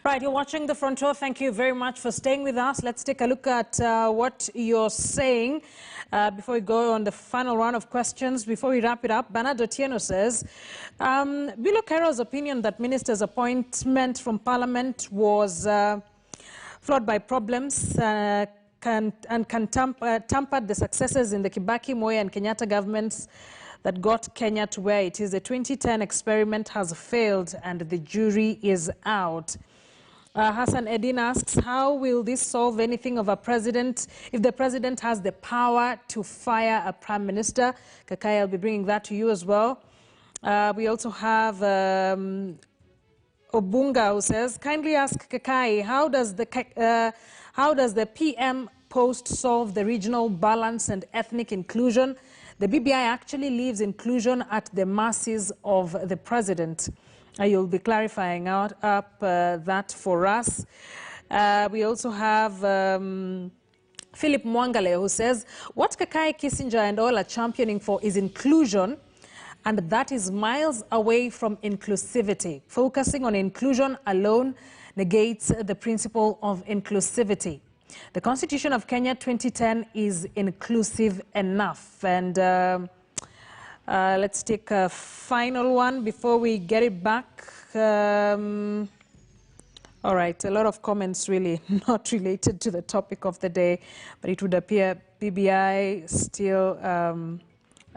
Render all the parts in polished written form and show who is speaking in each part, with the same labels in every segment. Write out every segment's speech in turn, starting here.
Speaker 1: Right, you're watching The Front Row. Thank you very much for staying with us. Let's take a look at what you're saying before we go on the final round of questions. Before we wrap it up, Bernardo Tieno says, Bilo Kero's opinion that minister's appointment from Parliament was flawed by problems and can tamper the successes in the Kibaki, Moi and Kenyatta governments that got Kenya to where it is. The 2010 experiment has failed and the jury is out. Hassan Edin asks, how will this solve anything of a president if the president has the power to fire a prime minister? Kakai, I'll be bringing that to you as well. We also have Obunga who says, kindly ask Kakai, how does the PM post solve the regional balance and ethnic inclusion? The BBI actually leaves inclusion at the mercies of the president. You'll be clarifying that for us. We also have Philip Mwangale who says, what Kakai, Kissinger and all are championing for is inclusion, and that is miles away from inclusivity. Focusing on inclusion alone negates the principle of inclusivity. The Constitution of Kenya 2010 is inclusive enough. And let's take a final one before we get it back. All right, a lot of comments really not related to the topic of the day, but it would appear BBI still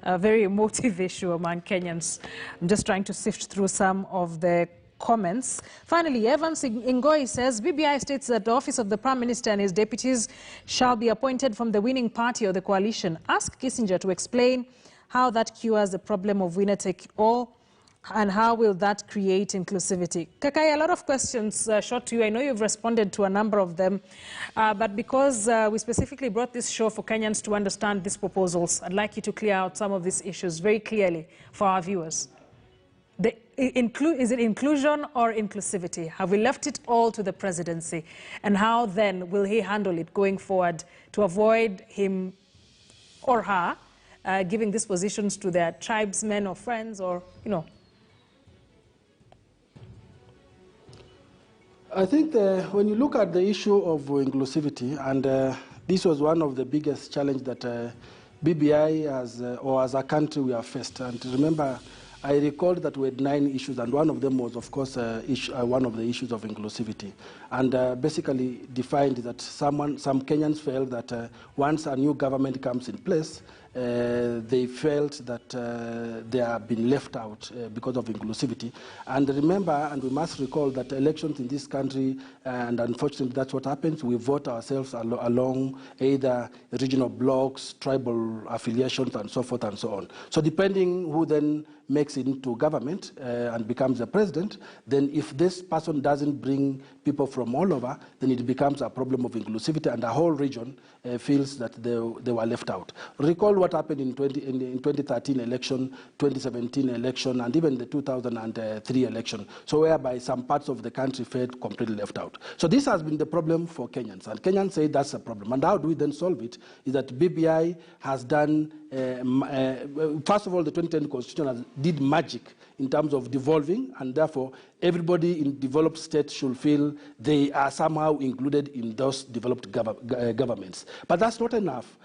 Speaker 1: a very emotive issue among Kenyans. I'm just trying to sift through some of the comments. Finally, Evans Ingoi says, BBI states that the office of the Prime Minister and his deputies shall be appointed from the winning party or the coalition. Ask Kissinger to explain how that cures the problem of winner take all, and how will that create inclusivity? Kakai, a lot of questions shot to you. I know you've responded to a number of them, but because we specifically brought this show for Kenyans to understand these proposals, I'd like you to clear out some of these issues very clearly for our viewers. Is it inclusion or inclusivity? Have we left it all to the presidency? And how then will he handle it going forward to avoid him or her giving these positions to their tribesmen or friends or, you know?
Speaker 2: I think when you look at the issue of inclusivity, and this was one of the biggest challenges that BBI has, or as a country we have faced. And remember, I recall that we had 9 issues, and one of them was, of course, one of the issues of inclusivity. And basically defined that some Kenyans felt that once a new government comes in place, they felt that they have been left out because of inclusivity. And remember, and we must recall that elections in this country, and unfortunately that's what happens, we vote ourselves along either regional blocks, tribal affiliations, and so forth and so on. So depending who then makes it into government and becomes the president, then if this person doesn't bring people from all over, then it becomes a problem of inclusivity, and the whole region feels that they were left out. Recall what happened in 2013 election, 2017 election, and even the 2003 election, so whereby some parts of the country felt completely left out. So this has been the problem for Kenyans, and Kenyans say that's a problem. And how do we then solve it? Is that BBI has done, first of all, the 2010 Constitution did magic in terms of devolving, and therefore everybody in developed states should feel they are somehow included in those developed governments. But that's not enough.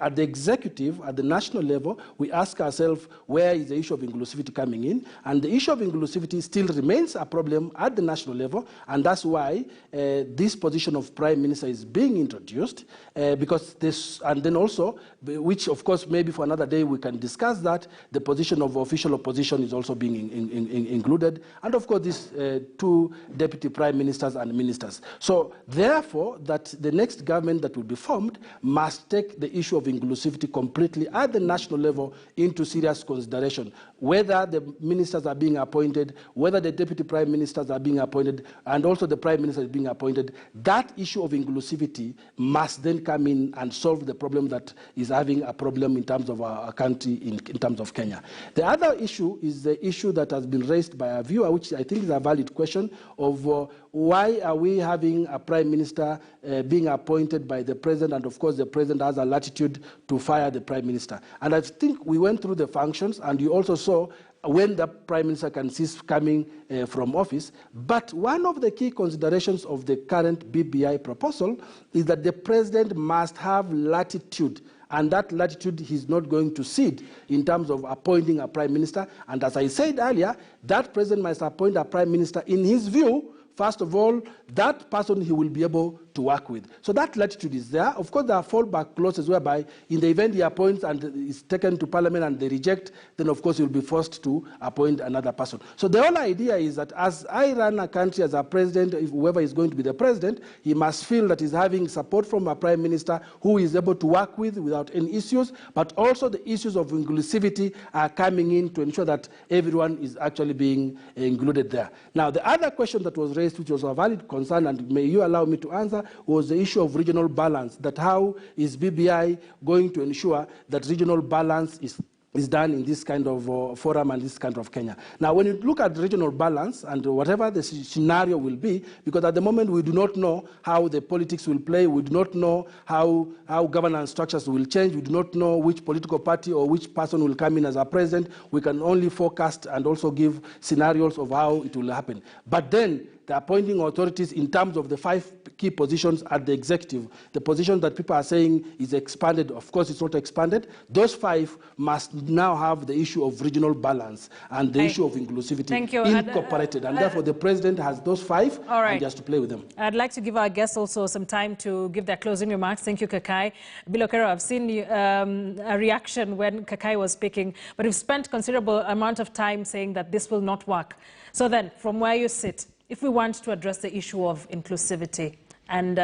Speaker 2: At the executive, at the national level, we ask ourselves, where is the issue of inclusivity coming in? And the issue of inclusivity still remains a problem at the national level, and that's why this position of Prime Minister is being introduced, because this, and then also, which of course maybe for another day we can discuss that, the position of official opposition is also being included, and of course these 2 deputy prime ministers and ministers. So therefore, that the next government that will be formed must take the issue of inclusivity completely at the national level into serious consideration, whether the ministers are being appointed, whether the deputy prime ministers are being appointed, and also the prime minister is being appointed. That issue of inclusivity must then come in and solve the problem that is having a problem in terms of our country, in terms of Kenya. The other issue is the issue that has been raised by a viewer, which I think is a valid question, of why are we having a prime minister being appointed by the president, and of course the president has a latitude to fire the prime minister. And I think we went through the functions, and you also saw when the Prime Minister can cease coming from office. But one of the key considerations of the current BBI proposal is that the President must have latitude, and that latitude he's not going to cede in terms of appointing a Prime Minister. And as I said earlier, that President must appoint a Prime Minister, in his view, first of all, that person he will be able to work with. So that latitude is there. Of course, there are fallback clauses whereby in the event he appoints and is taken to Parliament and they reject, then of course he will be forced to appoint another person. So the whole idea is that as I run a country as a president, if whoever is going to be the president, he must feel that he's having support from a Prime Minister who is able to work with without any issues, but also the issues of inclusivity are coming in to ensure that everyone is actually being included there. Now, the other question that was raised, which was a valid concern, and may you allow me to answer, was the issue of regional balance, that how is BBI going to ensure that regional balance is done in this kind of forum and this kind of Kenya. Now, when you look at regional balance and whatever the scenario will be, because at the moment we do not know how the politics will play, we do not know how governance structures will change, we do not know which political party or which person will come in as a president, we can only forecast and also give scenarios of how it will happen. But then, the appointing authorities in terms of the 5 key positions at the executive, the position that people are saying is expanded, of course it's not expanded, those 5 must now have the issue of regional balance and the issue of inclusivity incorporated. And therefore the president has those 5 and he has to play with them.
Speaker 1: I'd like to give our guests also some time to give their closing remarks. Thank you, Kakai. Bilokero, I've seen a reaction when Kakai was speaking, but you've spent considerable amount of time saying that this will not work. So then, from where you sit, if we want to address the issue of inclusivity and,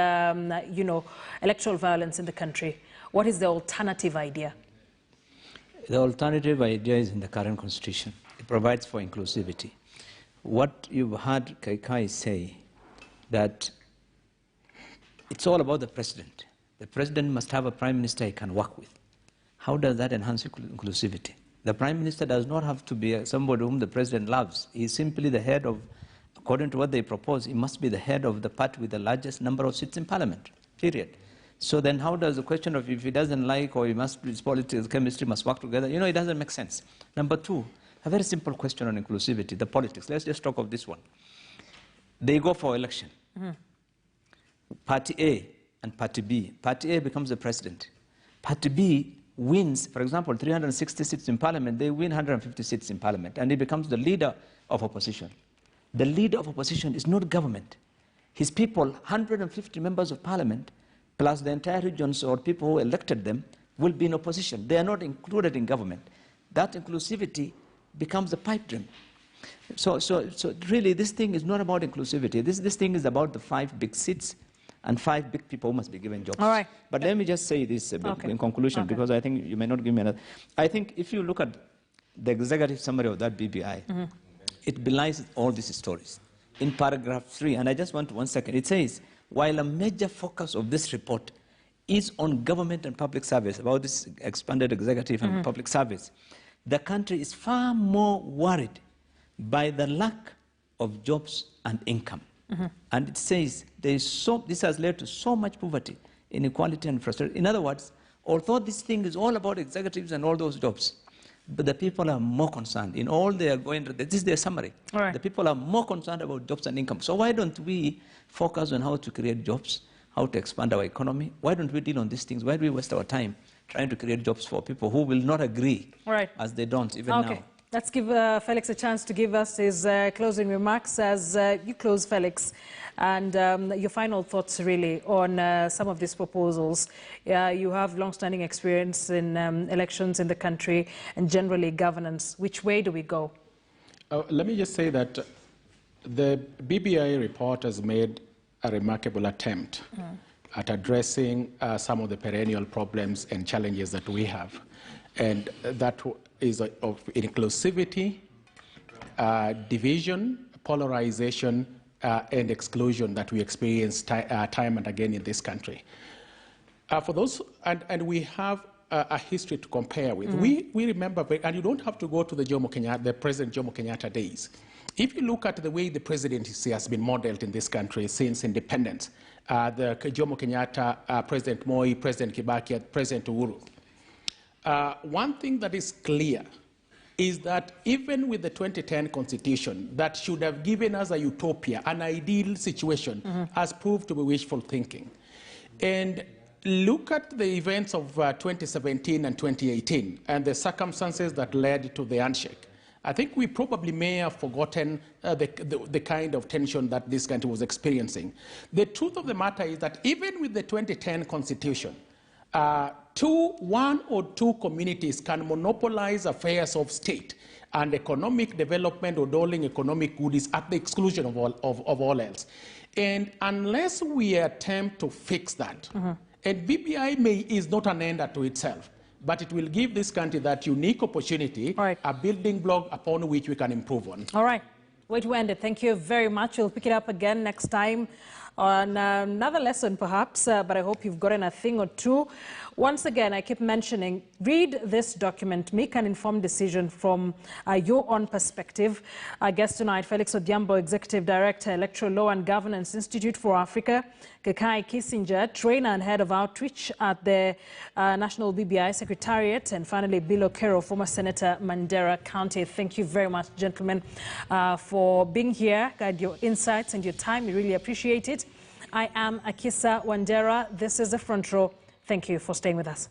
Speaker 1: electoral violence in the country, what is the alternative idea?
Speaker 3: The alternative idea is in the current constitution. It provides for inclusivity. What you've heard Kaikai say, that it's all about the president. The president must have a prime minister he can work with. How does that enhance inclusivity? The prime minister does not have to be somebody whom the president loves. He is simply the head of, according to what they propose, he must be the head of the party with the largest number of seats in parliament, period. So then how does the question of if he doesn't like or he must, his politics, chemistry must work together, it doesn't make sense. Number 2, a very simple question on inclusivity, the politics. Let's just talk of this one. They go for election. Party A and Party B. Party A becomes the president. Party B wins, for example, 360 seats in parliament, they win 150 seats in parliament, and he becomes the leader of opposition. The leader of opposition is not government. His people, 150 members of parliament, plus the entire regions or people who elected them, will be in opposition. They are not included in government. That inclusivity becomes a pipe dream. So really, this thing is not about inclusivity. This thing is about the 5 big seats and 5 big people who must be given jobs.
Speaker 1: All right.
Speaker 3: But let me just say this in conclusion, because I think you may not give me another. I think if you look at the executive summary of that BBI, it belies all these stories. In paragraph 3, and I just want 1 second, it says, while a major focus of this report is on government and public service, about this expanded executive and public service, the country is far more worried by the lack of jobs and income. And it says this has led to so much poverty, inequality and frustration. In other words, although this thing is all about executives and all those jobs, but the people are more concerned. In all they are going, this is their summary. Right. The people are more concerned about jobs and income. So why don't we focus on how to create jobs, how to expand our economy? Why don't we deal on these things? Why do we waste our time trying to create jobs for people who will not agree, as they don't even now?
Speaker 1: Let's give Felix a chance to give us his closing remarks as you close, Felix, and your final thoughts really on some of these proposals. You have long-standing experience in elections in the country and generally governance. Which way do we go?
Speaker 4: Let me just say that the BBI report has made a remarkable attempt at addressing some of the perennial problems and challenges that we have. And that is of inclusivity, division, polarization, and exclusion that we experience time and again in this country. For those, and we have a history to compare with. We remember, and you don't have to go to the President Jomo Kenyatta days. If you look at the way the presidency has been modeled in this country since independence, the Jomo Kenyatta, President Moi, President Kibaki, President Uhuru, one thing that is clear is that even with the 2010 Constitution, that should have given us a utopia, an ideal situation, has proved to be wishful thinking. And look at the events of 2017 and 2018 and the circumstances that led to the handshake. I think we probably may have forgotten the kind of tension that this country was experiencing. The truth of the matter is that even with the 2010 Constitution, one or two communities can monopolize affairs of state and economic development or doling economic goodies at the exclusion of all else. And unless we attempt to fix that, and BBI is not an end unto itself, but it will give this country that unique opportunity, a building block upon which we can improve on.
Speaker 1: All right. Way to end it. Thank you very much. We'll pick it up again next time on another lesson, perhaps, but I hope you've gotten a thing or two. Once again, I keep mentioning, read this document, make an informed decision from your own perspective. Our guest tonight, Felix Odhiambo, Executive Director, Electoral Law and Governance Institute for Africa, Kekai Kissinger, Trainer and Head of Outreach at the National BBI Secretariat, and finally, Bill Okero, former Senator, Mandera County. Thank you very much, gentlemen, for being here, your insights and your time. We really appreciate it. I am Akisa Wandera. This is The Front Row. Thank you for staying with us.